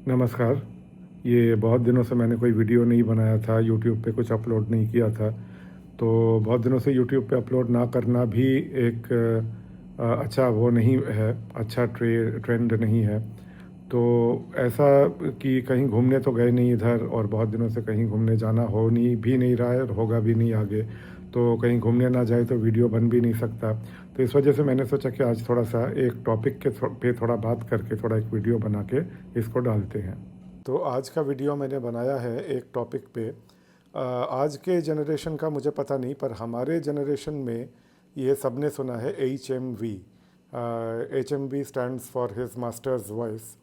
नमस्कार। ये बहुत दिनों से मैंने कोई वीडियो नहीं बनाया था, यूट्यूब पे कुछ अपलोड नहीं किया था। तो बहुत दिनों से यूट्यूब पे अपलोड ना करना भी एक अच्छा वो नहीं है, अच्छा ट्रेंड नहीं है। तो ऐसा कि कहीं घूमने तो गए नहीं इधर, और बहुत दिनों से कहीं घूमने जाना हो नहीं भी नहीं रहा है और होगा भी नहीं आगे। तो कहीं घूमने ना जाए तो वीडियो बन भी नहीं सकता। तो इस वजह से मैंने सोचा कि आज थोड़ा सा एक टॉपिक पे थोड़ा बात करके थोड़ा एक वीडियो बना के इसको डालते हैं। तो आज का वीडियो मैंने बनाया है एक टॉपिक पे। आज के जनरेशन का मुझे पता नहीं, पर हमारे जनरेशन में ये सब ने सुना है HMV। HMV stands for his masters voice.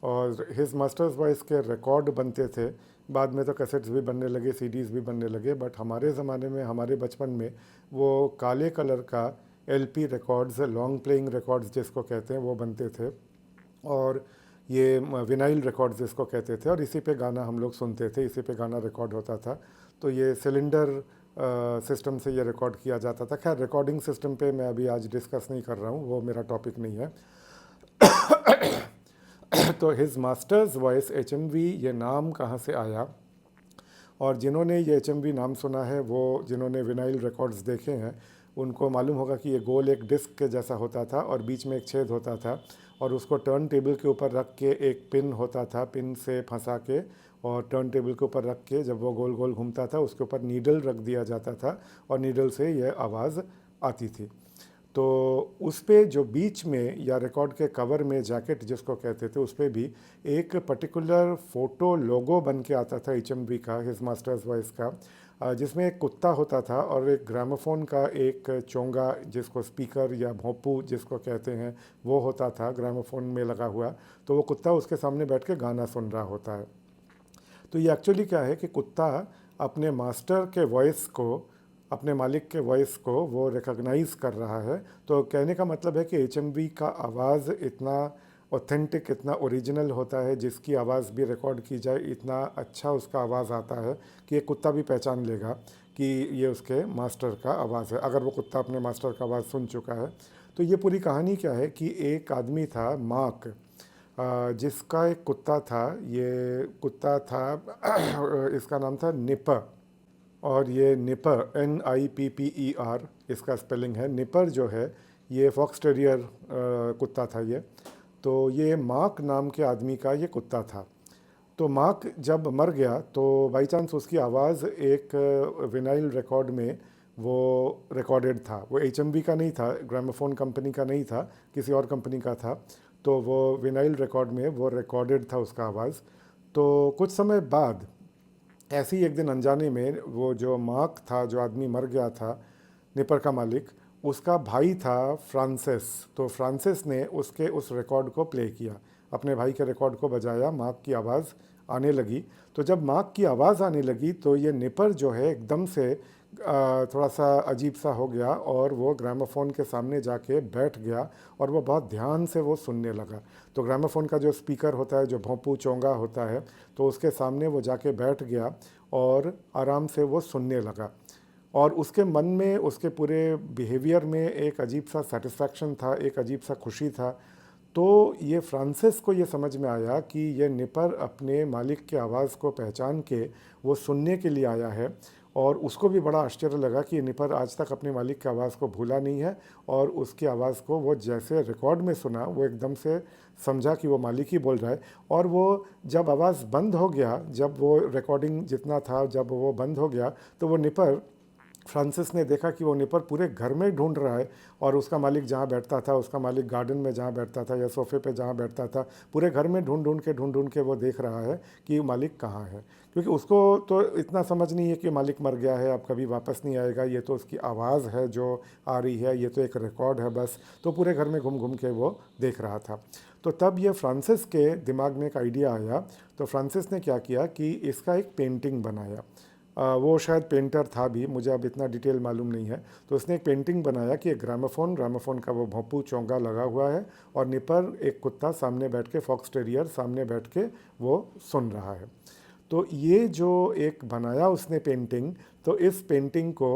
और हिज मास्टर्स वॉइस के रिकॉर्ड बनते थे। बाद में तो कैसेट्स भी बनने लगे, सीडीज़ भी बनने लगे, बट हमारे ज़माने में, हमारे बचपन में वो काले कलर का LP records, long playing records जिसको कहते हैं, वो बनते थे। और ये विनाइल रिकॉर्ड्स इसको कहते थे, और इसी पे गाना हम लोग सुनते थे, इसी पे गाना रिकॉर्ड होता था। तो ये सिलेंडर सिस्टम से ये रिकॉर्ड किया जाता था। खैर, रिकॉर्डिंग सिस्टम पे मैं अभी आज डिस्कस नहीं कर रहा हूँ, वो मेरा टॉपिक नहीं है। तो हिज मास्टर्स वॉइस HMV, ये नाम कहाँ से आया? और जिन्होंने ये HMV नाम सुना है, वो जिन्होंने विनाइल रिकॉर्ड्स देखे हैं, उनको मालूम होगा कि ये गोल एक डिस्क के जैसा होता था और बीच में एक छेद होता था, और उसको टर्न टेबल के ऊपर रख के एक पिन होता था, पिन से फंसा के, और टर्न टेबल के ऊपर रख के जब वो गोल गोल घूमता था, उसके ऊपर नीडल रख दिया जाता था, और नीडल से यह आवाज़ आती थी। तो उस पे जो बीच में या रिकॉर्ड के कवर में जैकेट जिसको कहते थे, उस पे भी एक पर्टिकुलर फ़ोटो लोगो बन के आता था HMV का, हिज मास्टर्स वॉइस का, जिसमें एक कुत्ता होता था और एक ग्रामोफोन का एक चोंगा, जिसको स्पीकर या भोंपू जिसको कहते हैं, वो होता था ग्रामोफोन में लगा हुआ। तो वो कुत्ता उसके सामने बैठ के गाना सुन रहा होता है। तो ये एक्चुअली क्या है कि कुत्ता अपने मास्टर के वॉइस को, अपने मालिक के वॉइस को वो रिकॉग्नाइज कर रहा है। तो कहने का मतलब है कि HMV का आवाज़ इतना ऑथेंटिक, इतना ओरिजिनल होता है, जिसकी आवाज़ भी रिकॉर्ड की जाए इतना अच्छा उसका आवाज़ आता है कि एक कुत्ता भी पहचान लेगा कि ये उसके मास्टर का आवाज़ है, अगर वो कुत्ता अपने मास्टर का आवाज़ सुन चुका है। तो ये पूरी कहानी क्या है कि एक आदमी था, मार्क, जिसका एक कुत्ता था। ये कुत्ता था इसका नाम था निपर। और ये निपर, NIPPER इसका स्पेलिंग है। निपर जो है, ये फॉक्स टेरियर कुत्ता था ये। तो ये मार्क नाम के आदमी का ये कुत्ता था। तो मार्क जब मर गया तो बाई चांस उसकी आवाज़ एक विनाइल रिकॉर्ड में वो रिकॉर्डेड था। वो HMV का नहीं था, ग्रामोफोन कंपनी का नहीं था, किसी और कंपनी का था। तो वो विनाइल रिकॉर्ड में वो रिकॉर्डेड था उसका आवाज़। तो कुछ समय बाद ऐसे ही एक दिन अनजाने में, वो जो मार्क था, जो आदमी मर गया था, निपर का मालिक, उसका भाई था फ्रांसिस। तो फ्रांसिस ने उसके उस रिकॉर्ड को प्ले किया, अपने भाई के रिकॉर्ड को बजाया, मार्क की आवाज़ आने लगी। तो जब मार्क की आवाज़ आने लगी तो ये निपर जो है एकदम से थोड़ा सा अजीब सा हो गया, और वो ग्रामोफोन के सामने जाके बैठ गया, और वो बहुत ध्यान से वो सुनने लगा। तो ग्रामोफोन का जो स्पीकर होता है, जो भोंपू चोंगा होता है, तो उसके सामने वो जाके बैठ गया और आराम से वो सुनने लगा। और उसके मन में, उसके पूरे बिहेवियर में एक अजीब सा सेटिस्फैक्शन था, एक अजीब सा खुशी था। तो ये फ्रांसिस को ये समझ में आया कि ये निपर अपने मालिक की आवाज़ को पहचान के वो सुनने के लिए आया है। और उसको भी बड़ा आश्चर्य लगा कि ये निपर आज तक अपने मालिक की आवाज़ को भूला नहीं है, और उसकी आवाज़ को वो जैसे रिकॉर्ड में सुना, वो एकदम से समझा कि वो मालिक ही बोल रहा है। और वो जब आवाज़ बंद हो गया, जब वो रिकॉर्डिंग जितना था जब वो बंद हो गया, तो वो निपर, फ्रांसिस ने देखा कि वो निपर पूरे घर में ढूंढ रहा है, और उसका मालिक जहाँ बैठता था, उसका मालिक गार्डन में जहाँ बैठता था या सोफे पे जहाँ बैठता था, पूरे घर में ढूंढ ढूंढ के वो देख रहा है कि मालिक कहाँ है। क्योंकि उसको तो इतना समझ नहीं है कि मालिक मर गया है, अब कभी वापस नहीं आएगा, ये तो उसकी आवाज़ है जो आ रही है, ये तो एक रिकॉर्ड है बस। तो पूरे घर में घूम घूम के वो देख रहा था। तो तब ये फ्रांसिस के दिमाग में एक आइडिया आया। तो फ्रांसिस ने क्या किया कि इसका एक पेंटिंग बनाया। वो शायद पेंटर था भी, मुझे अब इतना डिटेल मालूम नहीं है। तो उसने एक पेंटिंग बनाया कि एक ग्रामोफोन, ग्रामोफोन का वो भोंपू चोंगा लगा हुआ है, और निपर एक कुत्ता सामने बैठ के, फॉक्स टेरियर सामने बैठ के वो सुन रहा है। तो ये जो एक बनाया उसने पेंटिंग, तो इस पेंटिंग को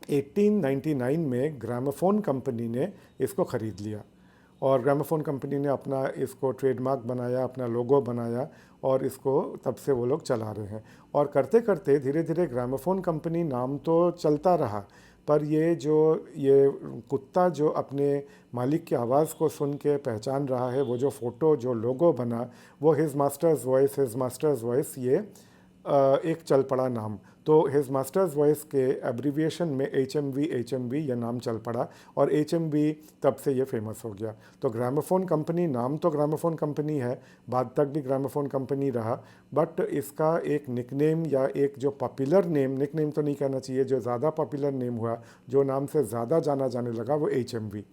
1899 में ग्रामोफोन कंपनी ने इसको ख़रीद लिया। और ग्रामोफोन कंपनी ने अपना इसको ट्रेडमार्क बनाया, अपना लोगो बनाया और इसको तब से वो लोग चला रहे हैं। और करते करते धीरे धीरे ग्रामोफोन कंपनी नाम तो चलता रहा, पर ये कुत्ता जो अपने मालिक की आवाज़ को सुन के पहचान रहा है, वो जो फ़ोटो जो लोगो बना, वो हिज मास्टर्स वॉइस ये एक चल पड़ा नाम। तो हिज मास्टर्स वॉइस के एब्रीविएशन में HMV ये नाम चल पड़ा और HMV तब से ये फेमस हो गया। तो ग्रामोफोन कंपनी नाम तो ग्रामोफोन कंपनी है, बाद तक भी ग्रामोफोन कंपनी रहा, बट इसका एक निकनेम या एक जो पॉपुलर नेम, निकनेम तो नहीं कहना चाहिए, जो ज़्यादा पॉपुलर नेम हुआ, जो नाम से ज़्यादा जाना जाने लगा, वो HMV।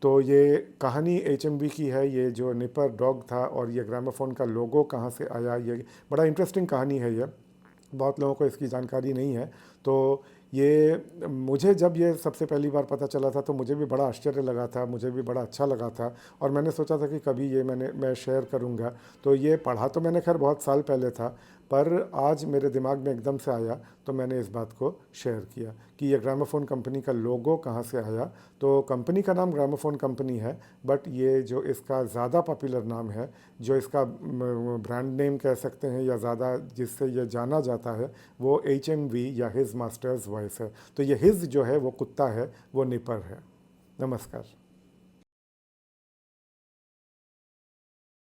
तो ये कहानी HMV की है, ये जो निपर डॉग था और ये ग्रामोफोन का लोगो कहाँ से आया, ये बड़ा इंटरेस्टिंग कहानी है। ये बहुत लोगों को इसकी जानकारी नहीं है। तो ये मुझे जब ये सबसे पहली बार पता चला था तो मुझे भी बड़ा आश्चर्य लगा था, मुझे भी बड़ा अच्छा लगा था और मैंने सोचा था कि कभी ये मैं शेयर करूँगा। तो ये पढ़ा तो मैंने खैर बहुत साल पहले था, पर आज मेरे दिमाग में एकदम से आया तो मैंने इस बात को शेयर किया कि ये ग्रामोफोन कंपनी का लोगो कहाँ से आया। तो कंपनी का नाम ग्रामोफोन कंपनी है, बट ये जो इसका ज़्यादा पॉपुलर नाम है, जो इसका ब्रांड नेम कह सकते हैं या ज़्यादा जिससे ये जाना जाता है, वो HMV या हिज मास्टर्स वॉइस है। तो ये हिज जो है वो कुत्ता है, वो निपर है। नमस्कार।